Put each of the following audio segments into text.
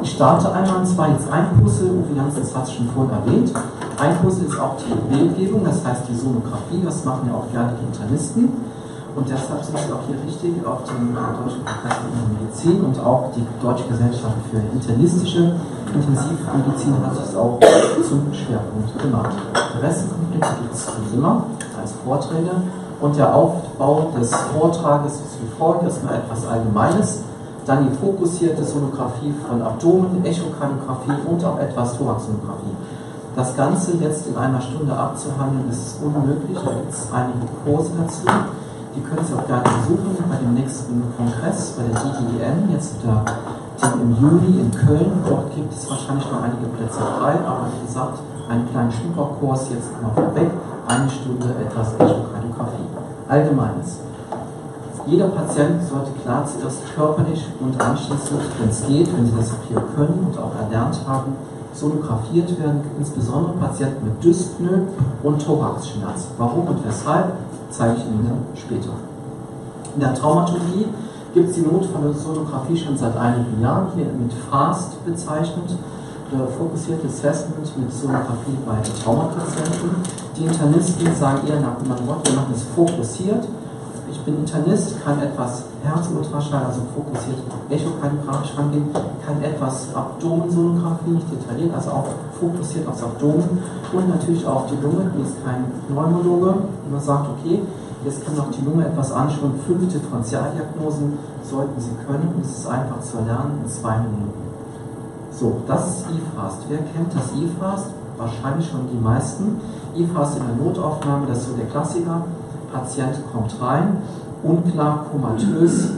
Ich starte einmal, und zwar jetzt ein Puzzle, Uwe Janssen hat es schon vorhin erwähnt. Ein Puzzle ist auch die Bildgebung, das heißt die Sonographie, das machen ja auch gerne die Internisten. Und deshalb sind Sie auch hier richtig auf dem Deutschen Kongress für Medizin und auch die Deutsche Gesellschaft für Internistische Intensivmedizin hat es auch zum Schwerpunkt gemacht. Der Rest des Konflikts gibt es immer als Vorträge und der Aufbau des Vortrages ist wie folgt: erstmal etwas Allgemeines, dann die fokussierte Sonographie von Abdomen, Echokardiographie und auch etwas Thoraxsonographie. Das Ganze jetzt in einer Stunde abzuhandeln, ist unmöglich, da gibt es einige Kurse dazu. Die können Sie auch gerne besuchen bei dem nächsten Kongress, bei der DGIM, jetzt im Juni in Köln. Dort gibt es wahrscheinlich noch einige Plätze frei, aber wie gesagt, einen kleinen Schnupperkurs jetzt noch vorweg, eine Stunde etwas Echokardiographie. Allgemeines. Jeder Patient sollte klar zuerst körperlich und anschließend, wenn es geht, wenn Sie das auch hier können und auch erlernt haben, sonografiert werden, insbesondere Patienten mit Dyspnoe und Thoraxschmerz. Warum und weshalb, zeige ich Ihnen später. In der Traumatologie gibt es die Notfallsonographie schon seit einigen Jahren, hier mit FAST bezeichnet, fokussierte Assessment mit Sonographie bei Traumapatienten. Die Internisten sagen eher nach dem Wort, wir machen es fokussiert. Ich bin Internist, kann etwas Herzultraschall, also fokussiert echokardiografisch rangehen, kann etwas Abdomensonographie, nicht detailliert, also auch fokussiert aufs Abdomen und natürlich auch die Lunge, die ist kein Pneumologe, man sagt, okay, jetzt kann auch die Lunge etwas anschauen, 5 Differentialdiagnosen sollten Sie können und es ist einfach zu erlernen in 2 Minuten. So, das ist IFAST. Wer kennt das IFAST? Wahrscheinlich schon die meisten. IFAST in der Notaufnahme, das ist so der Klassiker. Patient kommt rein, unklar, komatös,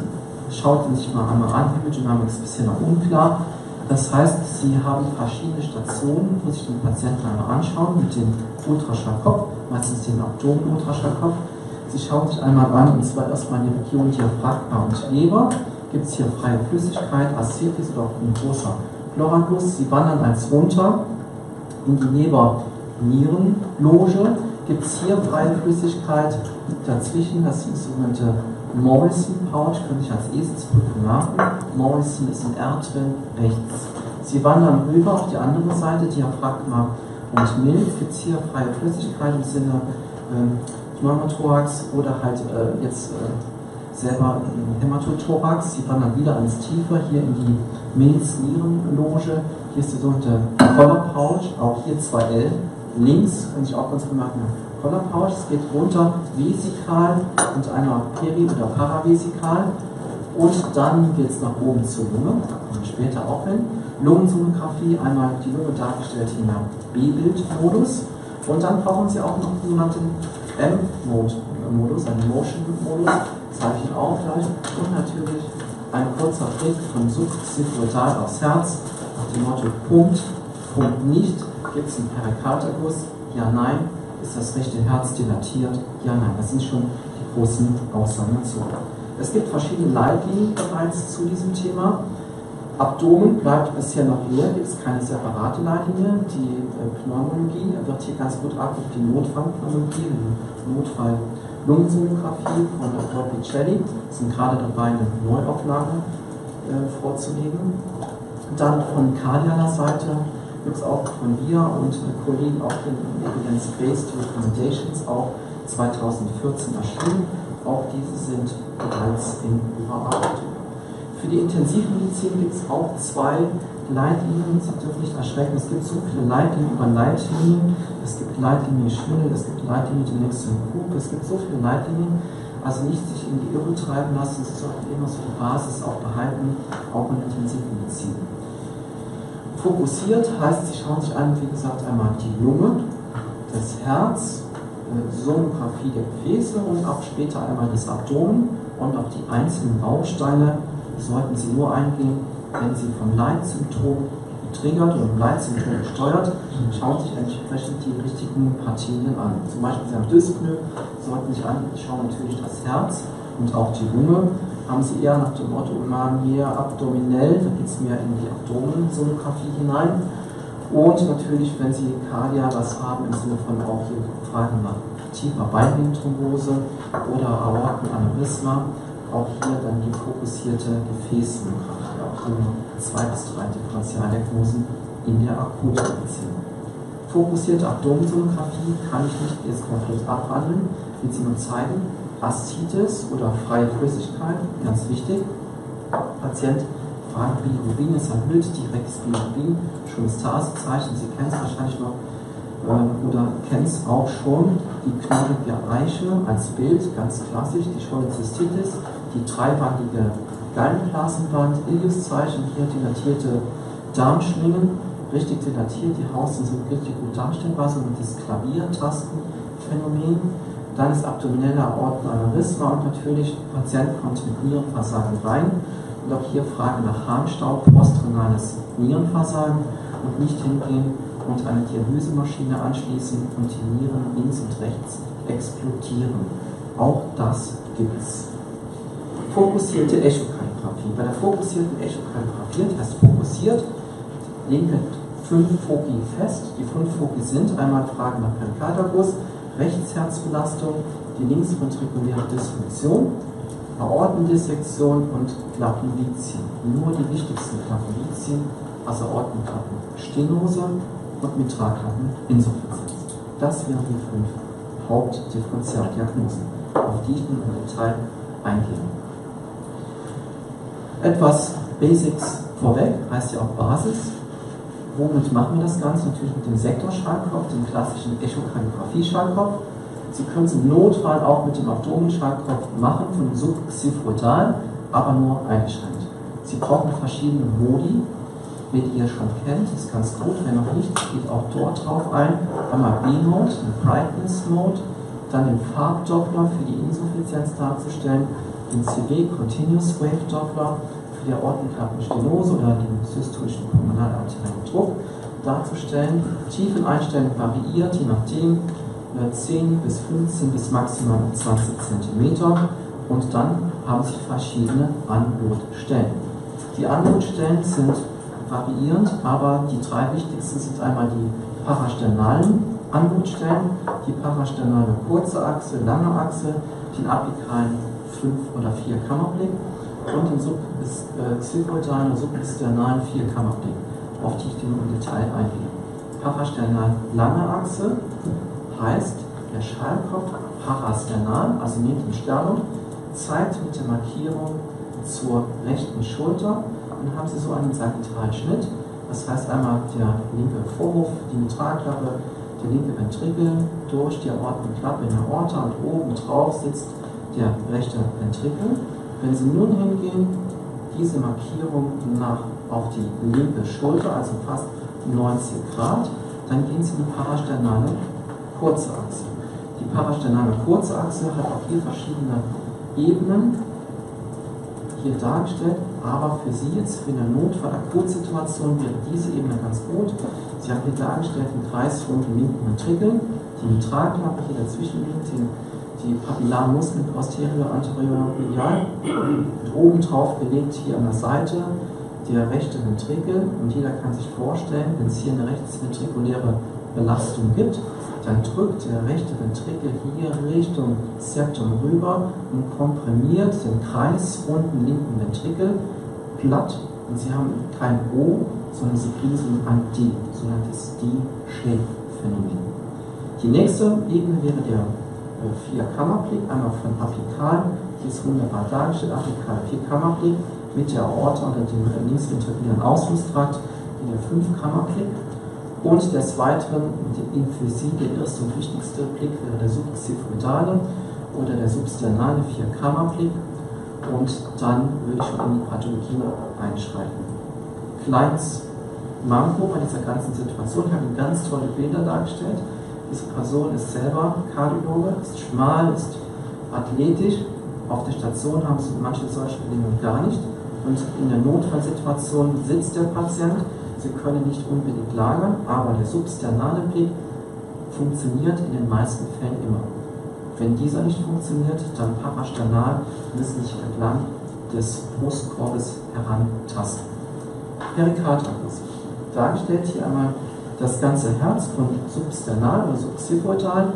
schaut ihn sich mal einmal an, Hemodynamik ist bisher noch unklar. Das heißt, Sie haben verschiedene Stationen, wo sich den Patienten einmal anschauen, mit dem Ultraschallkopf, meistens den Abdomen-Ultraschallkopf. Sie schauen sich einmal an, und zwar erstmal die Region Diaphragma und Leber. Gibt es hier freie Flüssigkeit, Ascites oder auch ein großer Pleuragus. Sie wandern eins runter in die Leber-Nieren-Loge. Gibt es hier freie Flüssigkeit dazwischen, das ist die sogenannte Morrison-Pouch, könnte ich als Eselsbrücke machen. Morrison ist im R drin, rechts. Sie wandern rüber auf die andere Seite, Diaphragma und Milz. Gibt es hier freie Flüssigkeit im Sinne Pneumothorax oder halt selber Hämatothorax. Sie wandern wieder ans Tiefer, hier in die Milz-Nieren-Loge. Hier ist die sogenannte Collar-Pouch, auch hier 2L. Links, kann ich auch ganz bemerken, Collar-Pouch, es geht runter vesikal und einmal peri- oder paravesikal und dann geht es nach oben zur Lunge, da kommen wir später auch hin. Lungensonographie, einmal die Lunge dargestellt in einem B-Bild-Modus und dann brauchen Sie auch noch den sogenannten M-Mode-Modus, einen Motion-Modus, zeige ich Ihnen auch gleich, und natürlich ein kurzer Blick von subsifoidal aufs Herz, nach dem Motto Pumpt, pumpt nicht. Gibt es einen Perikarderguss? Ja, nein. Ist das rechte Herz dilatiert? Ja, nein. Das sind schon die großen Aussagen dazu. Es gibt verschiedene Leitlinien bereits zu diesem Thema. Abdomen bleibt bisher noch leer, gibt es keine separate Leitlinie. Die Pneumologie wird hier ganz gut ab auf die Notfallpneumologie, die Notfall-Lungensonographie von Dr. Bettseitige. Wir sind gerade dabei, eine Neuauflage vorzulegen. Dann von kardialer Seite gibt es auch von mir und Kollegen auch in Evidence-Based Recommendations auch 2014 erschienen. Auch diese sind bereits in Überarbeitung. Für die Intensivmedizin gibt es auch 2 Leitlinien. Sie dürfen nicht erschrecken, es gibt so viele Leitlinien über Leitlinien. Es gibt Leitlinien Schwindel, es gibt Leitlinien die nächste Gruppe, es gibt so viele Leitlinien. Also nicht sich in die Irre treiben lassen, Sie sollten immer so die Basis auch behalten, auch in der Intensivmedizin. Fokussiert heißt, Sie schauen sich an, wie gesagt, einmal die Lunge, das Herz, Sonographie der Gefäße und auch später einmal das Abdomen und auf die einzelnen Bausteine sollten Sie nur eingehen, wenn Sie vom Leitsymptom getriggert oder vom Leitsymptom gesteuert, schauen sich entsprechend die richtigen Partien an. Zum Beispiel Sie haben Dyspnoe, sollten sich anschauen natürlich das Herz und auch die Lunge. Haben Sie eher nach dem Motto immer mehr abdominell, da geht es mehr in die Abdomensonographie hinein. Und natürlich, wenn Sie Kardia was haben, im Sinne von auch hier Fragen nach tiefer Beinvenenthrombose oder Aortenaneurysma, auch hier dann die fokussierte Gefäßsonographie, auch hier nur 2 bis 3 Differentialdiagnosen in der Akutmedizin. Fokussierte Abdomensonographie kann ich nicht jetzt komplett abhandeln, will sie nur zeigen. Aszites oder freie Flüssigkeit, ganz wichtig. Patient fragt, Bilirubin ist erhöht, direktes Bilirubin, Cholestasezeichen, Sie kennen es wahrscheinlich noch oder kennen es auch schon, die knochige Eiche als Bild, ganz klassisch, die Cholezystitis, die dreiwandige Gallenblasenwand, Iliuszeichen, hier dilatierte Darmschlingen, richtig dilatiert, die Hausen sind richtig gut darstellbar, so mit das Klaviertastenphänomen. Dann ist abdomineller Aortenaneurysma und natürlich Patient kommt mit Nierenversagen rein. Und auch hier Frage nach Harnstau, postrenales Nierenversagen und nicht hingehen und eine Dialysemaschine anschließen und die Nieren links und rechts explodieren. Auch das gibt es. Fokussierte Echokardiographie. Bei der fokussierten Echokardiographie, das heißt fokussiert, legen wir 5 Foci fest. Die 5 Foci sind einmal Frage nach Perikarderguss, Rechtsherzbelastung, die linksventrikuläre Dysfunktion, Aortendissektion und Klappenvizien. Nur die wichtigsten Klappenvizien, also Aortenklappenstenose und Mitralklappeninsuffizienz. Das wären die 5 Hauptdifferentialdiagnosen, auf die ich nun im Detail eingehe. Etwas Basics vorweg, heißt ja auch Basis. Womit machen wir das Ganze? Natürlich mit dem Sektorschallkopf, dem klassischen Echokardiographie-Schallkopf. Sie können es im Notfall auch mit dem Abdomenschallkopf machen, von dem subxiphoidalen, aber nur eingeschränkt. Sie brauchen verschiedene Modi, die ihr schon kennt, das ist ganz gut. Wenn noch nicht, geht auch dort drauf ein. Einmal B-Mode, den Brightness Mode, dann den Farbdoppler für die Insuffizienz darzustellen, den CW, Continuous Wave Doppler, für die Aortenklappenstenose oder den systolischen pulmonalarteriellen Druck darzustellen. Tiefeneinstellung variiert, je nachdem 10 bis 15 bis maximal 20 cm und dann haben Sie verschiedene Anlotstellen. Die Anlotstellen sind variierend, aber die 3 wichtigsten sind einmal die parasternalen Anlotstellen, die parasternale kurze Achse, lange Achse, den apikalen 5 oder 4 Kammerblick und den subxiphoidalen und substernalen 4 Kammerblick, auf die ich im Detail eingehe. Parasternal lange Achse heißt, der Schallkopf parasternal, also neben dem Sternum, zeigt mit der Markierung zur rechten Schulter und haben Sie so einen Sagittalschnitt. Das heißt einmal der linke Vorhof, die Mitralklappe, der linke Ventrikel durch die Aortenklappe in der Aorta und oben drauf sitzt der rechte Ventrikel. Wenn Sie nun hingehen, diese Markierung auf die linke Schulter, also fast 90 Grad, dann gehen Sie in die parasternale kurze Achse. Die parasternale kurze Achse hat auch hier verschiedene Ebenen hier dargestellt, aber für Sie jetzt für eine Notfall-Akutsituation wäre diese Ebene ganz gut. Sie haben hier dargestellt den kreisrunden linken Ventrikel, die Mitralklappe hier dazwischen liegt, die papillaren Muskeln posterior, anterior, medial, und oben drauf gelegt hier an der Seite der rechte Ventrikel und jeder kann sich vorstellen, wenn es hier eine rechtsventrikuläre Belastung gibt, dann drückt der rechte Ventrikel hier Richtung Septum rüber und komprimiert den kreisrunden linken Ventrikel platt und Sie haben kein O, sondern Sie kriegen so ein D, sogenanntes D-Shape-Phänomen. Die nächste Ebene wäre der 4-Kammerblick, einmal von apikal, hier ist wunderbar dargestellt, apikal 4-Kammerblick mit der Aorta oder dem linksventrikulären Ausflusstrakt in der 5-Kammerblick. Und des Weiteren, für Sie der erste und wichtigste Blick wäre der subxiphoidale oder der substernale 4-Kammerblick und dann würde ich schon in die Pathologie einschreiten. Kleines Manko bei dieser ganzen Situation, ich habe Ihnen ganz tolle Bilder dargestellt. Diese Person ist selber Kardiologe, ist schmal, ist athletisch. Auf der Station haben Sie manche solche Bedingungen gar nicht und in der Notfallsituation sitzt der Patient. Sie können nicht unbedingt lagern, aber der substernale Blick funktioniert in den meisten Fällen immer. Wenn dieser nicht funktioniert, dann parasternal müssen Sie sich entlang des Brustkorbes herantasten. Perikarderguss. Dargestellt hier einmal das ganze Herz von substernal oder subxiphoidal.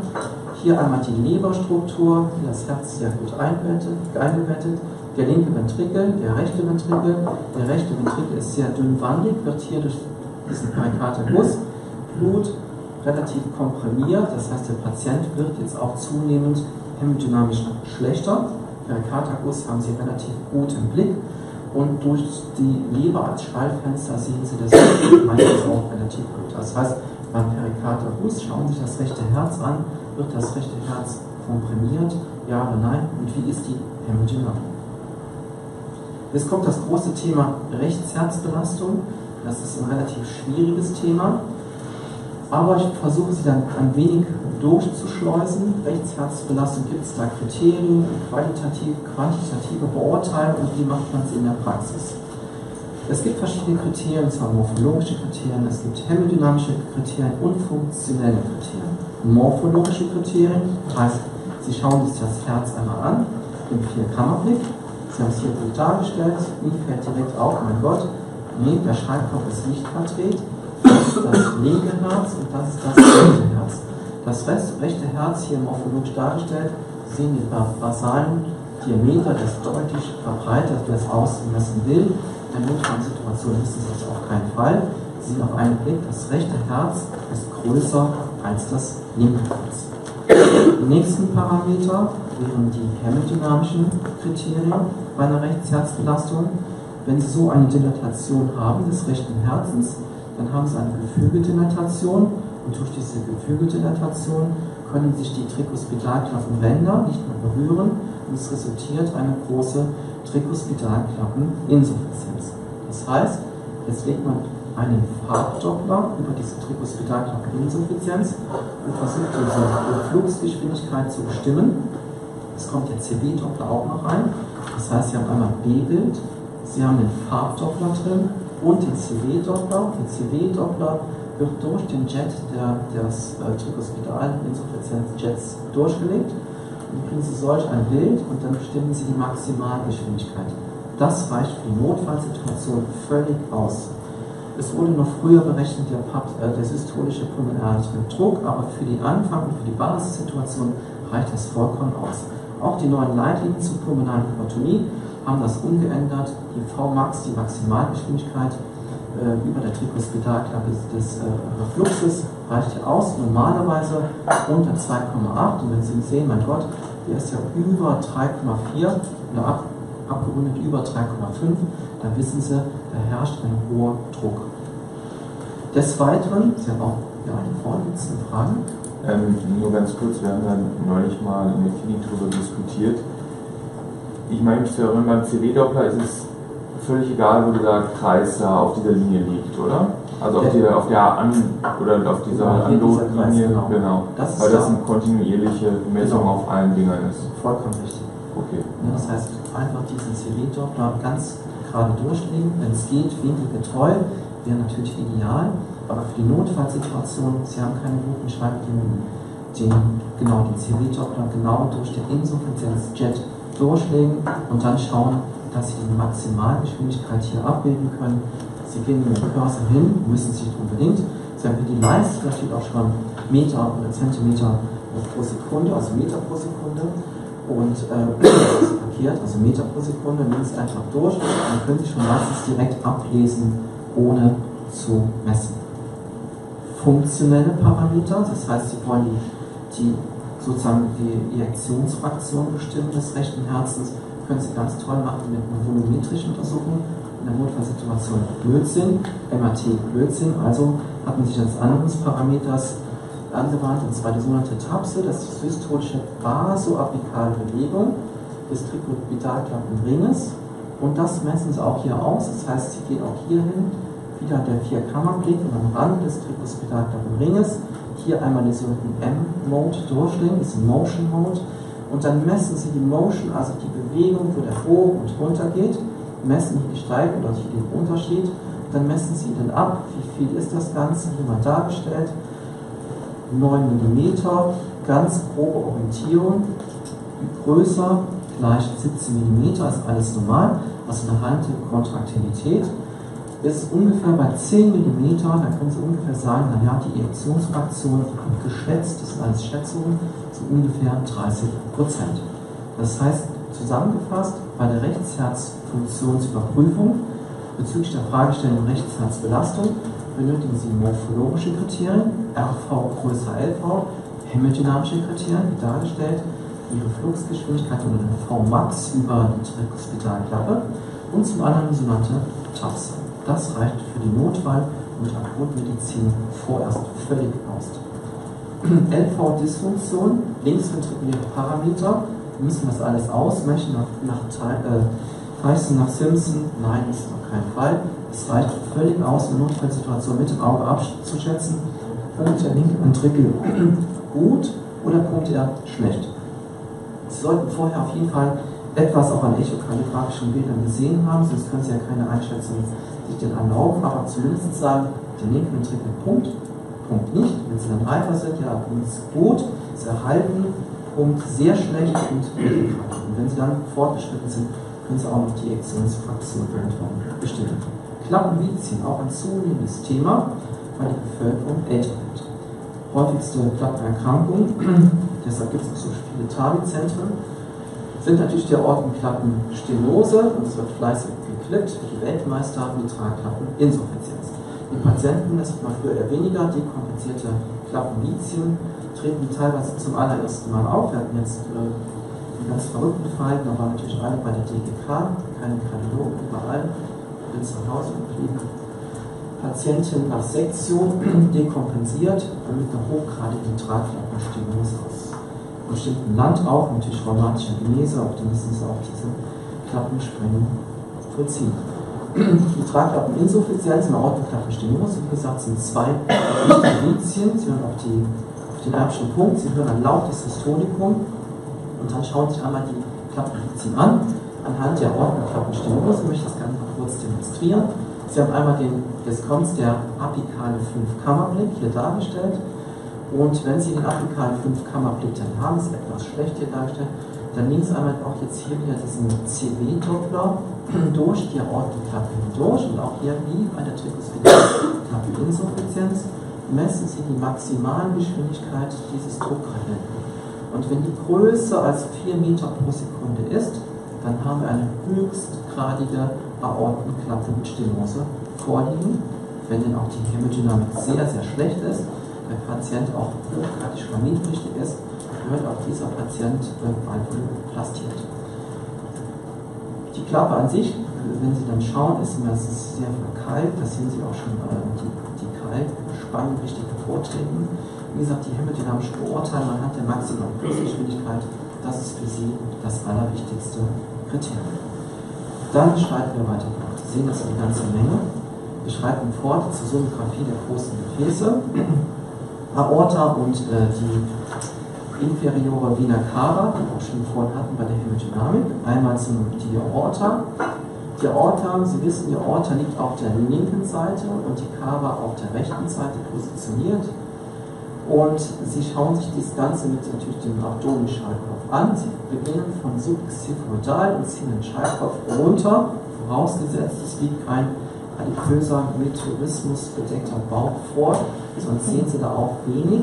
Hier einmal die Leberstruktur, hier das Herz sehr gut eingebettet. Der linke Ventrikel, der rechte Ventrikel. Der rechte Ventrikel ist sehr dünnwandig, wird hier durch diesen Perikarderguss Blut relativ komprimiert. Das heißt, der Patient wird jetzt auch zunehmend hämodynamisch schlechter. Perikarderguss haben Sie relativ gut im Blick. Und durch die Leber als Schallfenster sehen Sie das meistens auch relativ gut. Das heißt, beim Perikarderguss schauen Sie sich das rechte Herz an. Wird das rechte Herz komprimiert? Ja oder nein? Und wie ist die Hämodynamik? Jetzt kommt das große Thema Rechtsherzbelastung. Das ist ein relativ schwieriges Thema. Aber ich versuche Sie dann ein wenig durchzuschleusen. Rechtsherzbelastung, gibt es da Kriterien, quantitative Beurteilung und wie macht man es in der Praxis? Es gibt verschiedene Kriterien, und zwar morphologische Kriterien, es gibt hämodynamische Kriterien und funktionelle Kriterien. Morphologische Kriterien heißt, Sie schauen sich das Herz einmal an, im Vierkammerblick. Sie haben es hier gut dargestellt, Ihnen fällt direkt auf, mein Gott, nee, der Schallkopf ist nicht verdreht. Das ist das linke Herz und das ist das rechte Herz. Das rechte Herz hier morphologisch dargestellt, Sie sehen die basalen Diameter, das ist deutlich verbreitert, wer es ausmessen will. In der Notfallsituation ist es auf keinen Fall. Sie sehen auf einen Blick, das rechte Herz ist größer als das linke Herz. Die nächsten Parameter wären die hämodynamischen Kriterien bei einer Rechtsherzbelastung. Wenn Sie so eine Dilatation haben des rechten Herzens, dann haben Sie eine Gefügeldilatation und durch diese Gefügeldilatation können sich die Trikospidalklappenränder nicht mehr berühren und es resultiert eine große Trikospidalklappeninsuffizienz. Das heißt, jetzt legt man einen Farbdoppler über diese Trikospidalklappeninsuffizienz und versucht diese Fluxgeschwindigkeit zu bestimmen. Es kommt der CW-Doppler auch noch rein. Das heißt, Sie haben einmal B-Bild, Sie haben den Farbdoppler drin und den CW-Doppler. Der CW-Doppler wird durch den Jet des Trikospidalinsuffizienz-Jets durchgelegt. Und dann kriegen Sie solch ein Bild und dann bestimmen Sie die Maximalgeschwindigkeit. Das reicht für die Notfallsituation völlig aus. Es wurde noch früher berechnet, der systolische pulmonale Druck, aber für die Anfang und für die Basissituation reicht das vollkommen aus. Auch die neuen Leitlinien zur pulmonalen Hypertonie haben das ungeändert. Die Vmax, die Maximalgeschwindigkeit über der Trikospidalklappe des Refluxes, reicht hier aus. Normalerweise unter 2,8 und wenn Sie sehen, mein Gott, der ist ja über 3,4 oder abgerundet über 3,5, dann wissen Sie, da herrscht ein hoher Druck. Des Weiteren, Sie haben auch hier vorne eine Frage. Nur ganz kurz, wir haben ja neulich mal in der Klinik darüber diskutiert. Ich meine, beim CW-Doppler ist es völlig egal, wo dieser Kreis da auf dieser Linie liegt, oder? Also auf dieser Anloslinie, genau. Weil das eine kontinuierliche Messung auf allen Dingern ist. Vollkommen richtig. Okay. Das heißt, einfach diesen CW-Doppler ganz gerade durchlegen, wenn es geht, winkelgetreu, wäre natürlich ideal, aber für die Notfallsituation, Sie haben keine guten Schreibbedingungen, den CW-Doppler genau durch den Insuffizienz-Jet durchlegen und dann schauen, dass Sie die Maximalgeschwindigkeit hier abbilden können. Sie gehen mit dem Cursor hin, müssen Sie nicht unbedingt. Sie haben hier die Leiste, da steht auch schon Meter oder Zentimeter pro Sekunde, also Meter pro Sekunde. Und das ist markiert, also Meter pro Sekunde, nehmen Sie einfach durch, dann können Sie schon meistens direkt ablesen, ohne zu messen. Funktionelle Parameter, das heißt, Sie wollen sozusagen die Ejektionsfraktion bestimmen des rechten Herzens, können Sie ganz toll machen mit einer volumetrischen Untersuchung. In der Notfallsituation Blödsinn, MRT Blödsinn, also hat man sich als anderes Parameters angewandt, und zwar die sogenannte TAPSE, das ist die systolische vasoapikale Bewegung des Trikospidalklappenringes, und das messen Sie auch hier aus, das heißt, Sie gehen auch hier hin, wieder der Vierkammerblick und am Rand des Trikospidalklappenringes, hier einmal den sogenannten M-Mode durchlegen, das ist ein Motion Mode, und dann messen Sie die Motion, also die Bewegung, wo der hoch und runter geht, messen hier die Steigung oder hier den Unterschied, dann messen Sie den ab, wie viel ist das Ganze, hier mal dargestellt, 9 mm, ganz grobe Orientierung, größer gleich 17 mm, ist alles normal, also eine Hantelkontraktilität, ist ungefähr bei 10 mm, da können Sie ungefähr sagen, naja, die Ejektionsfraktion geschätzt, das sind alles Schätzungen, so ungefähr 30%. Das heißt, zusammengefasst, bei der Rechtsherzfunktionsüberprüfung bezüglich der Fragestellung Rechtsherzbelastung benötigen Sie morphologische Kriterien, RV größer LV, hämodynamische Kriterien, wie dargestellt, Ihre Fluxgeschwindigkeit oder den Vmax über die Trikospidalklappe und zum anderen die sogenannte TAPS. Das reicht für die Notfall- und Akutmedizin vorerst völlig aus. LV-Dysfunktion, linksventrikuläre Parameter, müssen das alles ausmessen nach Tyson, nach Simpson? Nein, das ist auf keinen Fall. Es reicht völlig aus, eine Notfallsituation mit dem Auge abzuschätzen. Punkt der linke Ventrikel gut oder Punkt eher schlecht. Sie sollten vorher auf jeden Fall etwas auch an echokardiografischen Bildern gesehen haben, sonst können Sie ja keine Einschätzung sich denn erlauben, aber zumindest sagen, der linke Ventrikel Punkt, Punkt nicht. Wenn Sie dann reifer sind, ja, Punkt ist gut, ist erhalten, Punkt sehr schlecht und mittelgrad. Und wenn Sie dann fortgeschritten sind, können Sie auch noch die Ektionsfraktion bestimmen. Klappenvizien, auch ein zunehmendes Thema, weil die Bevölkerung älter wird. Häufigste Klappenerkrankung, deshalb gibt es auch so viele TAVI-Zentren, sind natürlich die Aortenklappenstenose und es wird fleißig geklippt, die Weltmeister mit Tragklappeninsuffizienz. Die Patienten, das hat man früher eher weniger, dekompensierte Klappenvizien, treten teilweise zum allerersten Mal auf. Wir hatten jetzt einen ganz verrückten Fall, da war natürlich alle bei der DGK, keine Kardiologen überall, bin zu Hause geblieben. Patientin nach Sektion dekompensiert mit einer hochgradigen Tragklappenstenose aus einem bestimmten Land auch, natürlich rheumatischer Genese, auch die müssen sie auch diese Klappensprengung vollziehen. Die Tragklappeninsuffizienz und Aortenklappenstenose, wie gesagt, sind zwei wichtige Vizien. Sie hören auf den erbschen Punkt, Sie hören ein lautes Systolikum und dann schauen Sie sich einmal die Klappenvizien an. Anhand der Aortenklappenstenose möchte ich das Ganze noch kurz demonstrieren. Sie haben einmal jetzt kommt der apikale 5-Kammerblick hier dargestellt. Und wenn Sie den apikalen 5-Kammerblick dann haben, ist etwas schlecht hier dargestellt, dann links einmal auch jetzt hier wieder diesen CW-Doppler durch die Aortenklappe hindurch und auch hier wie bei der Trikospidalklappeninsuffizienz messen Sie die Maximalgeschwindigkeit dieses Druckgradienten. Und wenn die größer als 4 Meter pro Sekunde ist, dann haben wir eine höchstgradige Aortenklappenstenose vorliegen. Wenn denn auch die Hämodynamik sehr, sehr schlecht ist, der Patient auch hochgradig verniedrigt ist, wird auch dieser Patient valvuloplastiert. Die Klappe an sich, wenn Sie dann schauen, ist meistens sehr verkalkt. Da sehen Sie auch schon die Kalkspannen richtig hervortreten. Wie gesagt, die hämodynamische Beurteilung anhand der maximalen Flussgeschwindigkeit, das ist für Sie das allerwichtigste Kriterium. Dann schreiten wir weiter fort. Sie sehen jetzt eine ganze Menge. Wir schreiten fort zur Sonographie der großen Gefäße. Aorta und die inferiore Vena cava, die wir auch schon vorhin hatten bei der Hämodynamik. Einmal die Aorta. Die Aorta, Sie wissen, die Aorta liegt auf der linken Seite und die Cava auf der rechten Seite positioniert. Und Sie schauen sich das Ganze mit natürlich dem Abdomenschallkopf an. Sie beginnen von subxiphoidal und ziehen den Schallkopf runter, vorausgesetzt es liegt kein adipöser, mit Tourismus bedeckter Bauch vor, sonst sehen Sie da auch wenig.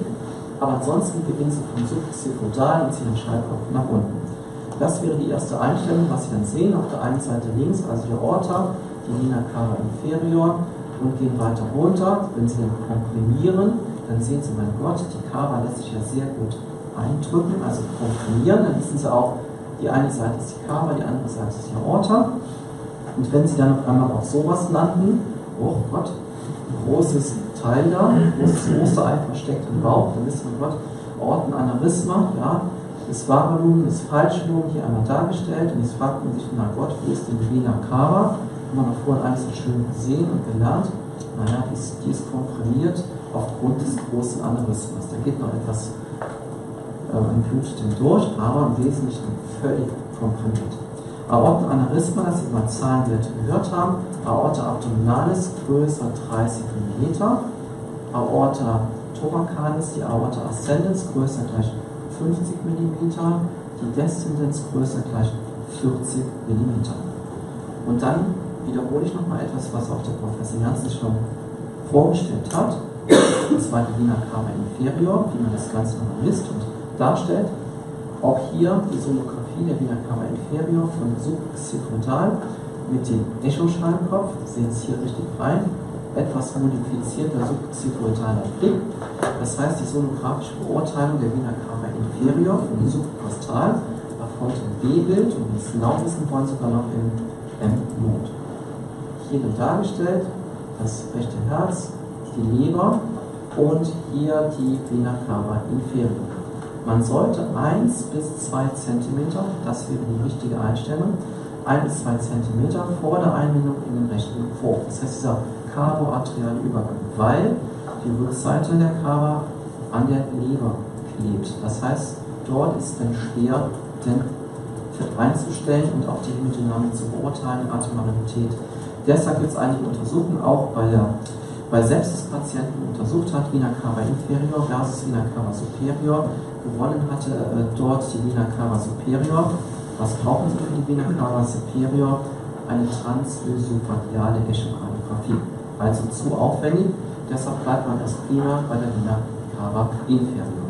Aber ansonsten beginnen Sie von subxiphoidal und ziehen den Schallkopf nach unten. Das wäre die erste Einstellung, was Sie dann sehen. Auf der einen Seite links, also die Aorta, die Vena cava inferior und gehen weiter runter. Wenn Sie dann komprimieren, dann sehen Sie, mein Gott, die Cava lässt sich ja sehr gut eindrücken, also komprimieren. Dann wissen Sie auch, die eine Seite ist die Cava, die andere Seite ist die Aorta. Und wenn Sie dann auf einmal auf sowas landen, oh Gott, ein großes Teil da, ein großes Osterei versteckt im Bauch, dann wissen wir, Gott, Aortenaneurysma, ja, das Wahrvolumen, das Falschvolumen hier einmal dargestellt. Und jetzt fragt man sich, na Gott, wo ist denn Vena cava? Haben wir noch vorhin alles so schön gesehen und gelernt. Naja, die ist komprimiert aufgrund des großen Aneurysmas. Da geht noch etwas an Blut durch, aber im Wesentlichen völlig komprimiert. Aortenaneurysma, das Sie mal Zahlenwerte gehört haben, Aorta abdominalis größer 30 mm, Aorta thoracalis, die Aorta ascendens größer gleich 50 mm, die Descendens größer gleich 40 mm. Und dann wiederhole ich nochmal etwas, was auch der Professor Janssen schon vorgestellt hat. Das war die Vena cava inferior, wie man das Ganze nochmal misst und darstellt. Auch hier die Sonographie Sonographie der Vena cava inferior von subsegmental mit dem Echoschallkopf. Sie sehen es hier richtig rein. Etwas modifizierter subsegmentaler Blick. Das heißt, die sonografische Beurteilung der Vena cava inferior von subkostal erfolgt im B-Bild und wenn Sie es genau wissen wollen, sogar noch im M-Mode. Hier wird dargestellt das rechte Herz, die Leber und hier die Vena cava inferior. Man sollte 1 bis 2 cm, das wäre die richtige Einstellung, 1 bis 2 cm vor der Einbindung in den rechten Vorhof. Das heißt, dieser cavo-arteriale Übergang, weil die Rückseite der Cava an der Leber klebt. Das heißt, dort ist es dann schwer, den einzustellen und auch die Hämodynamik zu beurteilen, Atemmobilität. Deshalb gibt es einige Untersuchungen, auch bei Sepsispatienten untersucht hat, Vena cava inferior versus Vena cava superior. Gewonnen hatte dort die Vena cava superior. Was brauchen Sie für die Vena cava superior? Eine transösophageale Echokardiografie. Also zu aufwendig, deshalb bleibt man erst prima bei der Vena cava inferior.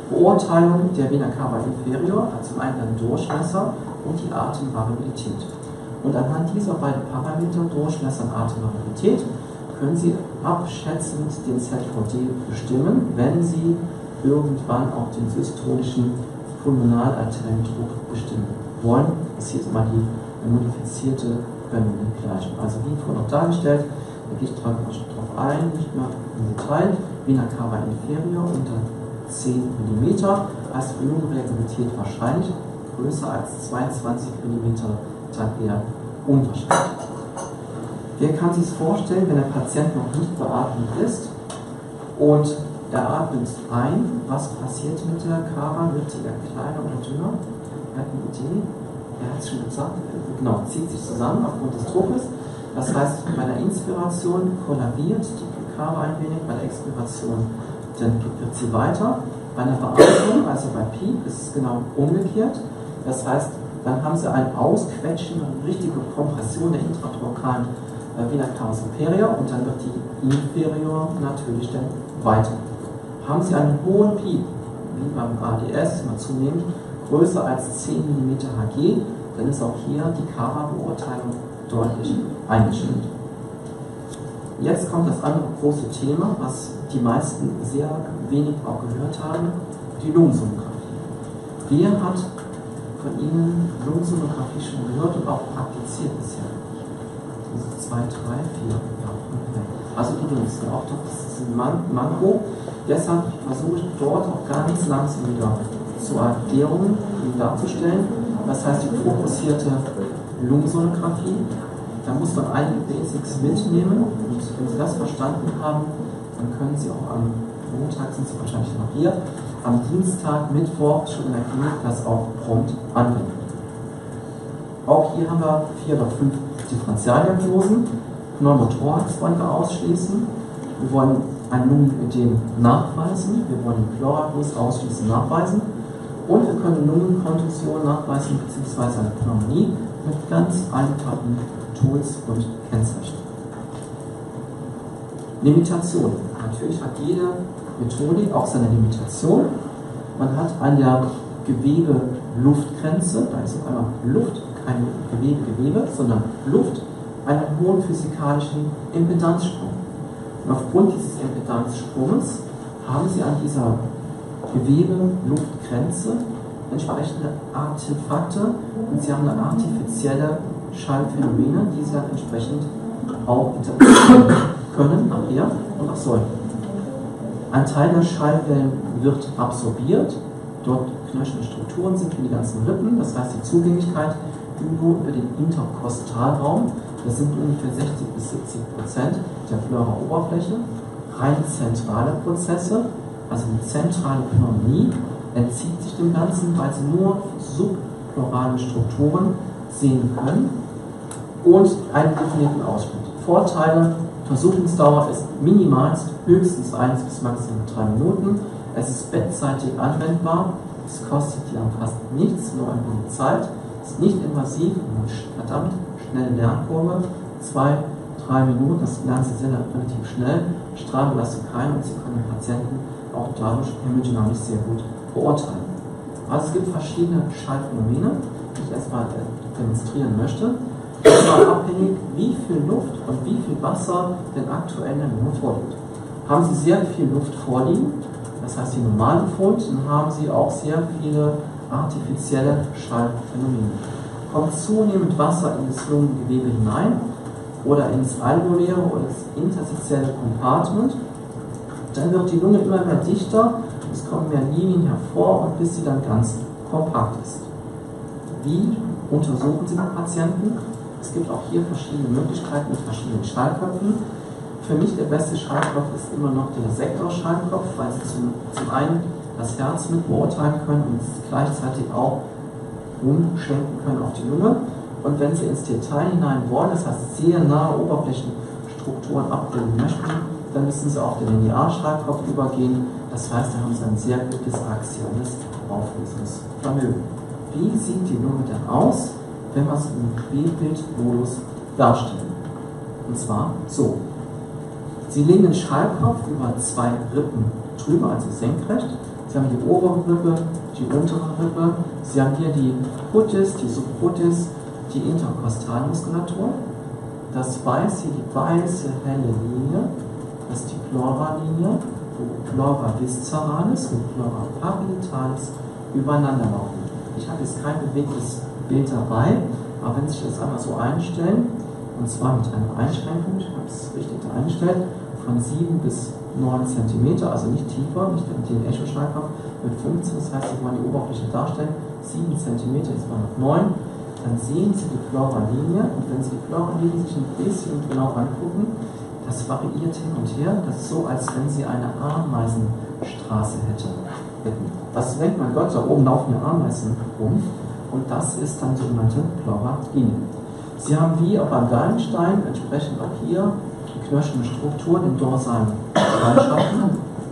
Beurteilung der Vena cava inferior hat zum einen den Durchmesser und die Atemvariabilität. Und anhand dieser beiden Parameter, Durchmesser und Atemvariabilität, können Sie abschätzend den ZVD bestimmen, wenn Sie irgendwann auch den systolischen Pulmonalarteriendruck bestimmen wollen. Das hier ist immer die modifizierte Gleichung. Also wie vorhin noch dargestellt, da gehe ich drauf ein, nicht mehr im Detail. Vena cava inferior unter 10 mm, heißt die Lungenreaktivität wahrscheinlich, größer als 22 mm dann eher unwahrscheinlich. Wer kann sich vorstellen, wenn der Patient noch nicht beatmet ist und er atmet ein, was passiert mit der Cava? Wird sie eher kleiner oder dünner? Er hat eine Idee, er hat es schon gesagt, genau, zieht sich zusammen aufgrund des Druckes. Das heißt, bei der Inspiration kollabiert die Cava ein wenig, bei der Expiration dann wird sie weiter. Bei einer Beatmung, also bei Peak, ist es genau umgekehrt. Das heißt, dann haben Sie ein Ausquetschen und richtige Kompression der intrathorakalen Vena cava superior und dann wird die inferior natürlich dann weiter. Haben Sie einen hohen Peak, wie beim ADS, immer zunehmend größer als 10 mm Hg, dann ist auch hier die Cava-Beurteilung deutlich eingeschränkt. Jetzt kommt das andere große Thema, was die meisten sehr wenig auch gehört haben, die Lungensonographie. Wer hat von Ihnen Lungensonographie schon gehört und auch praktiziert bisher? 2, 3, 4, ja, okay. Also die wenigsten, auch doch, das ist ein Manko. Deshalb versuche ich dort auch ganz langsam wieder zu Erklärungen darzustellen. Das heißt, die fokussierte Lungensonographie, da muss man einige Basics mitnehmen und wenn Sie das verstanden haben, dann können Sie auch am Montag, sind Sie wahrscheinlich noch hier, am Dienstag, Mittwoch schon in der Klinik das auch prompt anwenden. Auch hier haben wir 4 oder 5 Differentialdiagnosen. Pneumothorax wollen wir ausschließen. Wir wollen ein Lungenödem nachweisen. Wir wollen den Pleuraguss ausschließen nachweisen. Und wir können Lungenkontusion nachweisen bzw. eine Pneumonie mit ganz einfachen Tools und Kennzeichen. Limitation. Natürlich hat jede Methodik auch seine Limitation. Man hat an der Gewebe-Luftgrenze, da ist auf einmal Luft, kein Gewebe, sondern Luft, einen hohen physikalischen Impedanzsprung. Und aufgrund dieses Impedanzsprungs haben Sie an dieser Gewebe-Luftgrenze entsprechende Artefakte und Sie haben eine artifizielle Schallphänomene, die Sie dann entsprechend auch interpretieren können nachher und auch sollen. Ein Teil der Schallwellen wird absorbiert, dort knöchende Strukturen sind wie die ganzen Rippen, das heißt die Zugänglichkeit nur über den Interkostalraum, das sind ungefähr 60 bis 70% der Pleura-Oberfläche, rein zentrale Prozesse, also eine zentrale Pneumonie entzieht sich dem Ganzen, weil Sie nur subpleurale Strukturen sehen können und einen definierten Ausschnitt. Vorteile: Untersuchungsdauer ist minimalst höchstens 1 bis maximal 3 Minuten. Es ist bettseitig anwendbar. Es kostet ja fast nichts, nur ein wenig Zeit. Es ist nicht invasiv, eine verdammt schnelle Lernkurve. 2, 3 Minuten, das lernen Sie sehr relativ schnell. Strahlbelastung keine und Sie können den Patienten auch dadurch hämodynamisch sehr gut beurteilen. Also es gibt verschiedene Schallphänomene, die ich erstmal demonstrieren möchte. Und zwar abhängig, wie viel Luft und wie viel Wasser denn aktuell in der Lunge vorliegt. Haben Sie sehr viel Luft vorliegen, das heißt die normalen Pfund, dann haben Sie auch sehr viele artifizielle Schallphänomene. Kommt zunehmend Wasser in das Lungengewebe hinein oder ins alveoläre oder das interstitielle Compartment, dann wird die Lunge immer mehr dichter, es kommen mehr Linien hervor und bis sie dann ganz kompakt ist. Wie untersuchen Sie den Patienten? Es gibt auch hier verschiedene Möglichkeiten mit verschiedenen Schallköpfen. Für mich der beste Schallkopf ist immer noch der Sektorschallkopf, weil Sie zum einen das Herz mit beurteilen können und es gleichzeitig auch umschwenken können auf die Lunge. Und wenn Sie ins Detail hinein wollen, das heißt sehr nahe Oberflächenstrukturen abbilden möchten, dann müssen Sie auf den Linearschallkopf übergehen. Das heißt, da haben Sie ein sehr gutes axiales Auflösungsvermögen. Wie sieht die Lunge denn aus, wenn wir es im Querbildmodus darstellen? Und zwar so. Sie legen den Schallkopf über zwei Rippen drüber, also senkrecht. Sie haben die obere Rippe, die untere Rippe. Sie haben hier die Cutis, die Subcutis, die Interkostalmuskulatur. Das weiß hier, die weiße, helle Linie, das ist die Pleuralinie, wo Pleura visceralis und Pleura parietalis übereinander laufen. Ich habe jetzt kein bewegtes Bild dabei, aber wenn Sie sich das einmal so einstellen, und zwar mit einer Einschränkung, ich habe es richtig da eingestellt, von 7 bis 9 cm, also nicht tiefer, nicht mit dem Echoschallkopf, mit 15, das heißt, Sie wollen die Oberfläche darstellen, 7 cm, jetzt mal noch 9, dann sehen Sie die Pleuralinie, und wenn Sie die Pleuralinie sich ein bisschen genau angucken, das variiert hin und her, das ist so, als wenn Sie eine Ameisenstraße hätten. Was denkt man, Gott, da oben laufen ja Ameisen rum, und das ist dann die sogenannte Pleuralinie. Sie haben wie auch beim Gallenstein entsprechend auch hier die knöchernden Strukturen im dorsalen Schallschachten,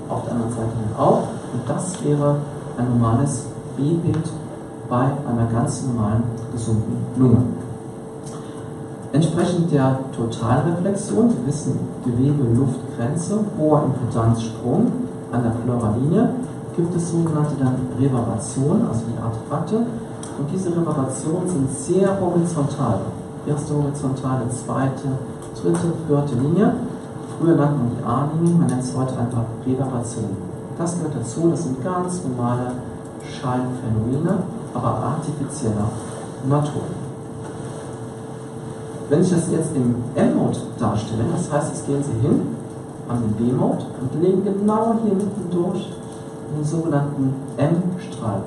auf der anderen Seite auch, und das wäre ein normales B-Bild bei einer ganz normalen, gesunden Lunge. Entsprechend der Totalreflexion, wir wissen Gewebe, Luft, Grenze, hoher Impedanzsprung an der Pleuralinie, gibt es sogenannte dann Reverberationen, also die Artefakte, und diese Reverberationen sind sehr horizontal. Erste horizontale, zweite, dritte, vierte Linie. Früher nannte man die A-Linie, man nennt es heute einfach Reverberationen. Das gehört dazu, das sind ganz normale Schallphänomene, aber artifizieller Natur. Wenn ich das jetzt im M-Mode darstelle, das heißt, jetzt gehen Sie hin an den B-Mode und legen genau hier mitten durch den sogenannten M-Strahl,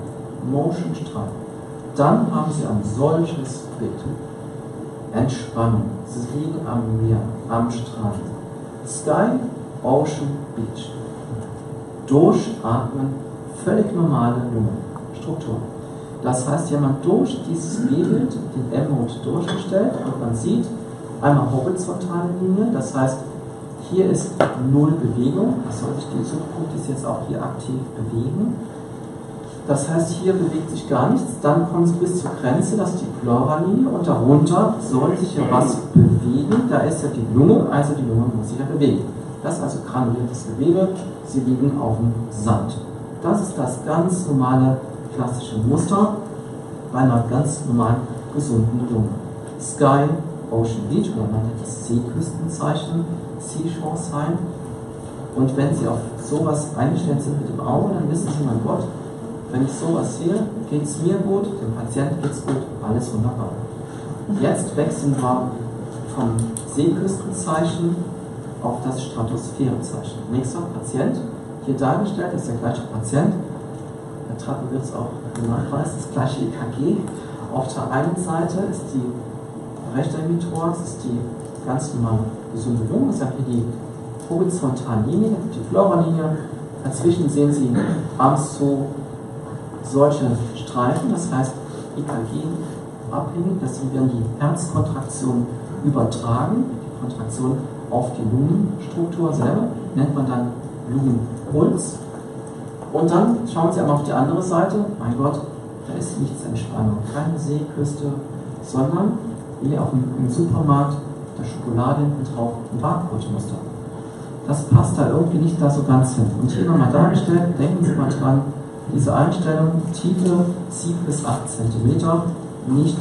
Motion-Strahl. Dann haben Sie ein solches Bild. Entspannung. Sie liegen am Meer, am Strand. Sky, Ocean, Beach. Durchatmen, völlig normale Lungenstruktur. Das heißt, hier haben wir durch dieses B-Bild den M-Mode durchgestellt und man sieht einmal horizontale Linie, das heißt, hier ist null Bewegung, das soll sich die Subcutis jetzt auch hier aktiv bewegen. Das heißt, hier bewegt sich gar nichts, dann kommt es bis zur Grenze, das ist die Pleuralinie, und darunter soll sich ja was bewegen, da ist ja die Lunge, also die Lunge muss sich ja bewegen. Das ist also granuliertes Gewebe, Sie liegen auf dem Sand. Das ist das ganz normale klassische Muster bei einer ganz normalen, gesunden Lunge. Sky, Ocean, Beach, oder man nennt das Seeküstenzeichen, Seashore Sign. Und wenn Sie auf sowas eingestellt sind mit dem Auge, dann wissen Sie, mein Gott, wenn ich sowas sehe, geht es mir gut, dem Patienten geht es gut, alles wunderbar. Jetzt wechseln wir vom Seeküstenzeichen auf das Stratosphärezeichen. Nächster Patient, hier dargestellt ist der gleiche Patient. Der Trappe wird es auch nachweisen, das gleiche EKG. Auf der einen Seite ist die rechte Hemithorax, ist die ganz normale gesunde Lunge. Ich habe hier die horizontale Linie, die Pleuralinie. Dazwischen sehen Sie abends so solche Streifen, das heißt EKG abhängig, deswegen werden die Herzkontraktionen übertragen, die Kontraktion auf die Lungenstruktur selber, nennt man dann Lungenpuls. Und dann schauen Sie einmal auf die andere Seite, mein Gott, da ist nichts Entspannung, keine Seeküste, sondern wie auf im Supermarkt der Schokolade hinten drauf ein Barcode-Muster. Das passt da irgendwie nicht da so ganz hin. Und hier nochmal dargestellt, denken Sie mal dran, Diese Einstellung, Tiefe 7 bis 8 cm, nicht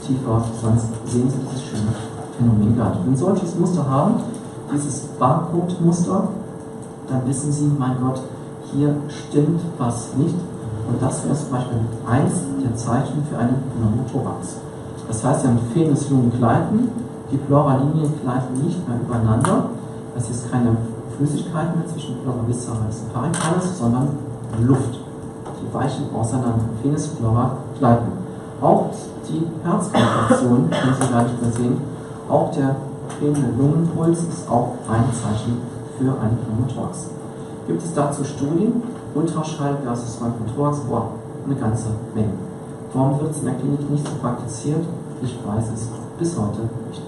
tiefer, sonst sehen Sie dieses schöne Phänomen gar nicht. Wenn Sie solches Muster haben, dieses Barcode-Muster, dann wissen Sie, mein Gott, hier stimmt was nicht. Und das wäre zum Beispiel eins der Zeichen für einen Pneumothorax. Das heißt, Sie haben fehlendes Lungengleiten, die Pleuralinien gleiten nicht mehr übereinander. Das ist keine Flüssigkeit mehr zwischen Pleura visceralis und pariettalis, sondern Luft. Die weichen auseinander. Fehlendes Pleura gleiten. Auch die Herzkontraktion können Sie gar nicht mehr sehen. Auch der fehlende Lungenpuls ist auch ein Zeichen für einen Pneumothorax. Gibt es dazu Studien? Ultraschall versus Röntgen-Thorax? Boah, eine ganze Menge. Warum wird es in der Klinik nicht so praktiziert? Ich weiß es bis heute nicht.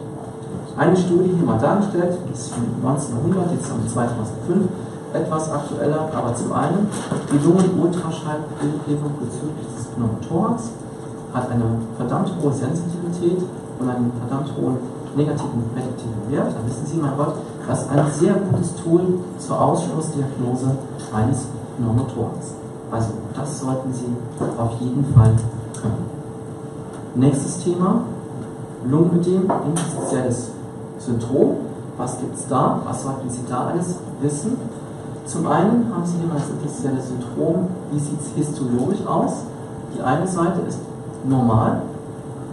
Eine Studie hier mal dargestellt, das ist von 1900, jetzt haben wir 2005, etwas aktueller, aber zum einen, die Lungen-Ultraschall-Bildgebung bezüglich des Pneumothorax hat eine verdammt hohe Sensitivität und einen verdammt hohen negativen prädiktiven Wert. Da wissen Sie, mein Gott, das ist ein sehr gutes Tool zur Ausschlussdiagnose eines Pneumothorax. Also, das sollten Sie auf jeden Fall können. Nächstes Thema, Lungenödem, interstitielles Syndrom. Was gibt es da? Was sollten Sie da alles wissen? Zum einen haben Sie hier mal das interstitielle Syndrom. Wie sieht es histologisch aus? Die eine Seite ist normal.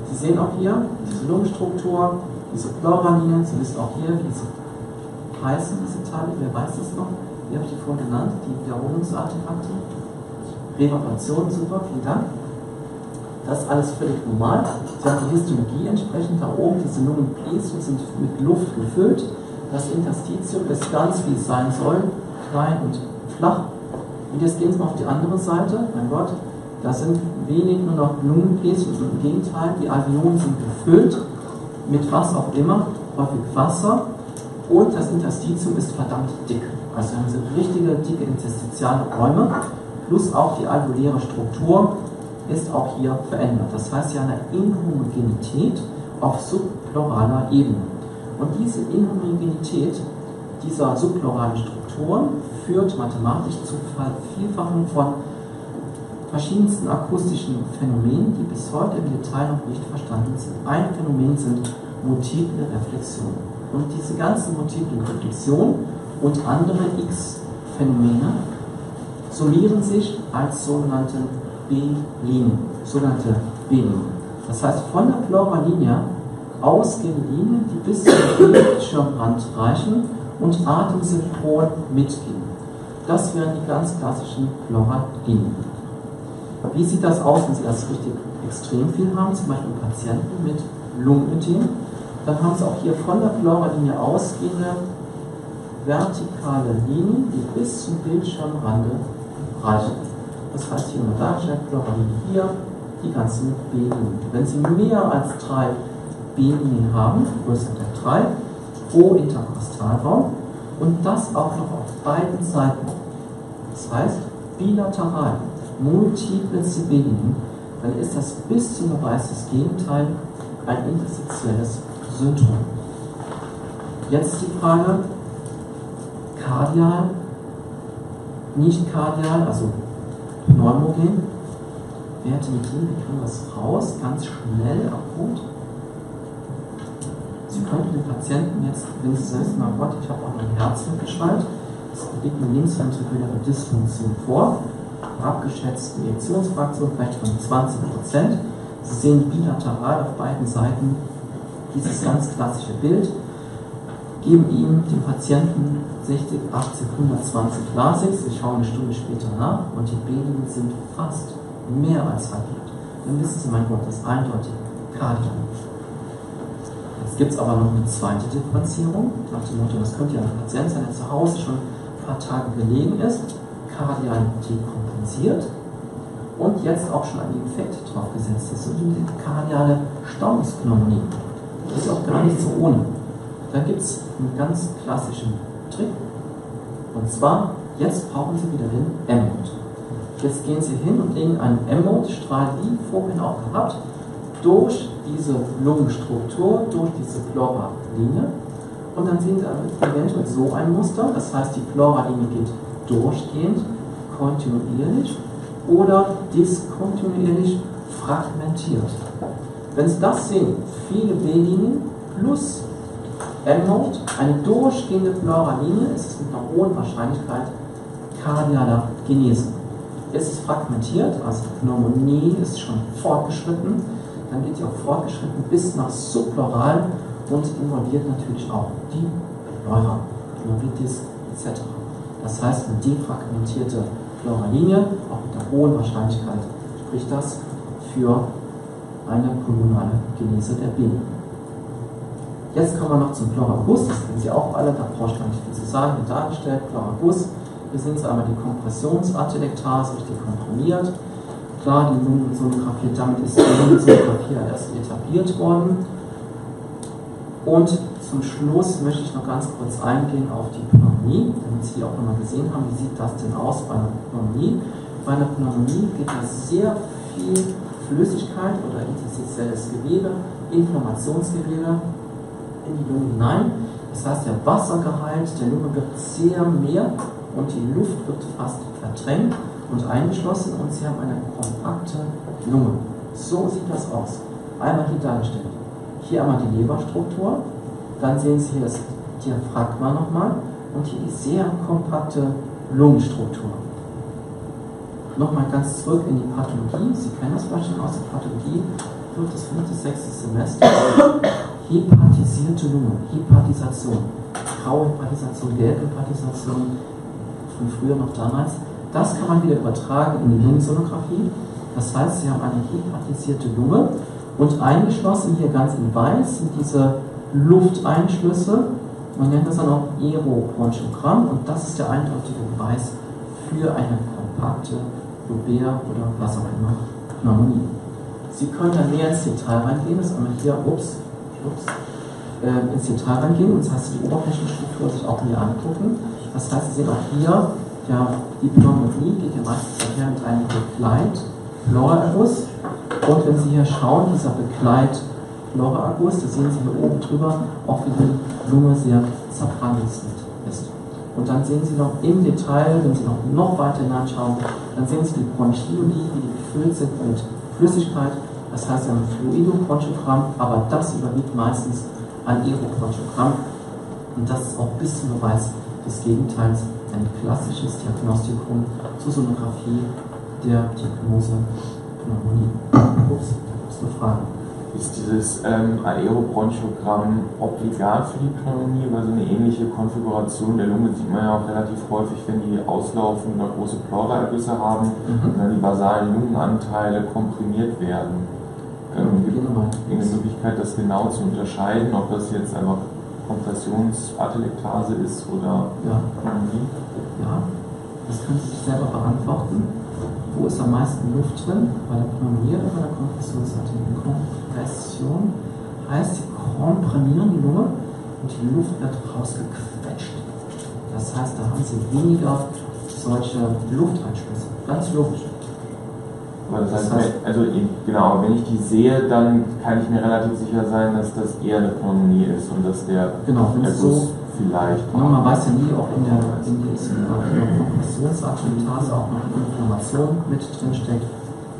Sie sehen auch hier diese Lungenstruktur, diese Pleuralinien. Sie wissen auch hier, wie sie heißen, diese Teile. Wer weiß das noch? Wie habe ich die vorhin genannt? Die Wiederholungsartefakte. Revaluation, super, vielen Dank. Das ist alles völlig normal. Sie haben die Histologie entsprechend da oben. Diese Lungenbläschen sind mit Luft gefüllt. Das Interstitium ist ganz, wie es sein soll, klein und flach. Und jetzt gehen Sie mal auf die andere Seite. Mein Gott, da sind wenig nur noch Lungenbläschen. Und im Gegenteil, die Alveolen sind gefüllt mit was auch immer, häufig Wasser. Und das Interstitium ist verdammt dick. Also haben Sie richtige, dicke interstitiale Räume. Plus auch die alveoläre Struktur ist auch hier verändert. Das heißt, Sie haben eine Inhomogenität auf subpleuraler Ebene. Und diese Inhomogenität dieser subpleuralen Strukturen führt mathematisch zu Vervielfachung von verschiedensten akustischen Phänomenen, die bis heute im Detail noch nicht verstanden sind. Ein Phänomen sind multiple Reflexionen. Und diese ganzen multiplen Reflexionen und andere X-Phänomene summieren sich als sogenannte B-Linien. Das heißt, von der Pleuralinie ausgehende Linien, die bis zum Bildschirmrand reichen und atemsynchron mitgehen. Das wären die ganz klassischen Pleuralinien. Wie sieht das aus, wenn Sie das richtig extrem viel haben, zum Beispiel Patienten mit Lungenödem? Dann haben Sie auch hier von der Pleuralinie ausgehende vertikale Linien, die bis zum Bildschirmrande reichen. Das heißt, hier mal dargestellt, Pleuralinie hier, die ganzen B-Linien. Wenn Sie mehr als 3 B-Linien haben, größer der 3, pro Interkostalraum und das auch noch auf beiden Seiten, das heißt bilateral, multiple B-Linien, dann ist das bis zum Beweis des Gegenteils ein interstitielles Syndrom. Jetzt die Frage, kardial, nicht kardial, also pneumogen, Vertimitrin, wir kriegen das raus, ganz schnell, akut. Sie könnten den Patienten jetzt, wenn Sie sagen, mein Gott, ich habe auch einen Herzmittelschalt, es liegt eine linksventrikuläre Dysfunktion vor, abgeschätzte Ejektionsfraktion vielleicht von 20%. Sie sehen bilateral auf beiden Seiten dieses ganz klassische Bild, geben ihm dem Patienten 60, 80, 120 Lasigs, ich schaue eine Stunde später nach und die B-Linien sind fast mehr als halbiert. Dann wissen Sie, mein Gott, das ist eindeutig kardial. Jetzt gibt es aber noch eine zweite Differenzierung, nach dem Motto, das könnte ja ein Patient sein, der zu Hause schon ein paar Tage gelegen ist, kardial dekompensiert und jetzt auch schon ein Infekt drauf gesetzt ist, so die kardiale Stauungspneumonie. Das ist auch gar nicht so ohne. Da gibt es einen ganz klassischen Trick. Und zwar, jetzt brauchen Sie wieder den M-Mode. Jetzt gehen Sie hin und legen einen M-Mode-Strahl, wie vorhin auch gehabt, durch diese Lungenstruktur, durch diese Pleuralinie. Und dann sehen Sie eventuell so ein Muster. Das heißt, die Pleuralinie geht durchgehend, kontinuierlich oder diskontinuierlich fragmentiert. Wenn Sie das sehen, viele B-Linien plus M-Node, eine durchgehende Pleuralinie, ist es mit einer hohen Wahrscheinlichkeit kardialer Genese. Ist es fragmentiert, also die Pneumonie ist schon fortgeschritten, dann geht sie auch fortgeschritten bis nach subpleural und involviert natürlich auch die Pleura, Pleuritis etc. Das heißt, eine defragmentierte Pleuralinie, auch mit einer hohen Wahrscheinlichkeit, spricht das für eine pulmonale Genese der B. Jetzt kommen wir noch zum Pleuragus, das kennen Sie auch alle, da brauche ich gar nicht viel zu sagen, hier dargestellt, Pleuragus. Hier sehen Sie einmal die Kompressionsarterilektase, richtig komprimiert. Klar, die Lungensonographie, damit ist die Lungensonographie erst etabliert worden. Und zum Schluss möchte ich noch ganz kurz eingehen auf die Pneumonie, damit Sie auch nochmal gesehen haben, wie sieht das denn aus bei einer Pneumonie. Bei einer Pneumonie geht da sehr viel Flüssigkeit oder interstitielles Gewebe, Inflammationsgewebe in die Lunge hinein. Das heißt, der Wassergehalt der Lunge wird sehr mehr und die Luft wird fast verdrängt und eingeschlossen und Sie haben eine kompakte Lunge. So sieht das aus. Einmal hier dargestellt. Hier einmal die Leberstruktur, dann sehen Sie hier das Diaphragma nochmal und hier die sehr kompakte Lungenstruktur. Nochmal ganz zurück in die Pathologie. Sie kennen das vielleicht schon aus der Pathologie. 5., 6. Semester. Hepatisierte Lunge, Hepatisation, graue Hepatisation, gelbe Hepatisation, von früher noch damals. Das kann man wieder übertragen in die Lungensonographie. Das heißt, Sie haben eine hepatisierte Lunge und eingeschlossen hier ganz in weiß sind diese Lufteinschlüsse. Man nennt das dann auch Aerobronchogramm und das ist der eindeutige Beweis für eine kompakte Lobär oder was auch immer Pneumonie. Sie können dann näher ins Detail reingehen, das ist einmal hier, ins Detail reingehen und das heißt die Oberflächenstruktur sich auch näher angucken. Das heißt, Sie sehen auch hier, ja, die Pneumonie geht ja meistens einher mit einem Begleit-Pleuraerguss. Und wenn Sie hier schauen, dieser Begleit-Pleuraerguss, da sehen Sie hier oben drüber auch, wie die Lunge sehr zerfranst ist. Und dann sehen Sie noch im Detail, wenn Sie noch weiter hineinschauen, dann sehen Sie die Bronchioli, wie die gefüllt sind mit Flüssigkeit. Das heißt, Sie haben ein Fluidobronchogramm, aber das überwiegt meistens ein Aerobronchogramm. Und das ist auch bis zum Beweis des Gegenteils ein klassisches Diagnostikum zur Sonographie der Diagnose Pneumonie. Ups, da gibt es eine Frage. Ist dieses Aerobronchogramm obligat für die Pneumonie? Weil so eine ähnliche Konfiguration der Lunge sieht man ja auch relativ häufig, wenn die auslaufen oder große Pleuraergüsse haben und dann die basalen Lungenanteile komprimiert werden. Gibt es eine Möglichkeit, das genau zu unterscheiden, ob das jetzt einfach Kompressionsarterilektase ist oder Pneumonie? Ja, das können Sie sich selber beantworten. Wo ist am meisten Luft drin? Bei der Pneumonie oder bei der Kompressionsarterie? Kompression heißt, Sie komprimieren die Lunge und die Luft wird rausgequetscht. Das heißt, da haben Sie weniger solche Lufteinschlüsse. Ganz logisch. Aber das heißt, also genau, wenn ich die sehe, dann kann ich mir relativ sicher sein, dass das eher eine Pneumonie ist und dass der Erguss vielleicht. Ja, man weiß ja nie, ob in der Kompressionsarteriolitase auch noch Inflammation mit drin steckt.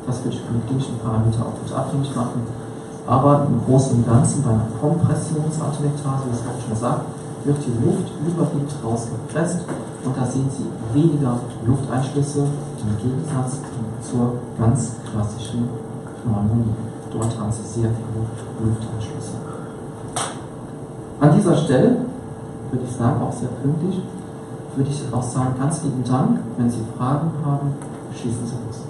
Das würde ich von den klinischen Parametern auch gut abhängig machen. Aber im Großen und Ganzen bei einer Kompressionsarteriolitase, wie es gerade schon sagt, wird die Luft überwiegend rausgepresst und da sehen Sie weniger Lufteinschlüsse im Gegensatz zur ganz klassischen Pneumonie. Dort haben Sie sehr viele Lufteinschlüsse. An dieser Stelle würde ich sagen, auch sehr pünktlich, würde ich auch sagen, ganz lieben Dank. Wenn Sie Fragen haben, schießen Sie los.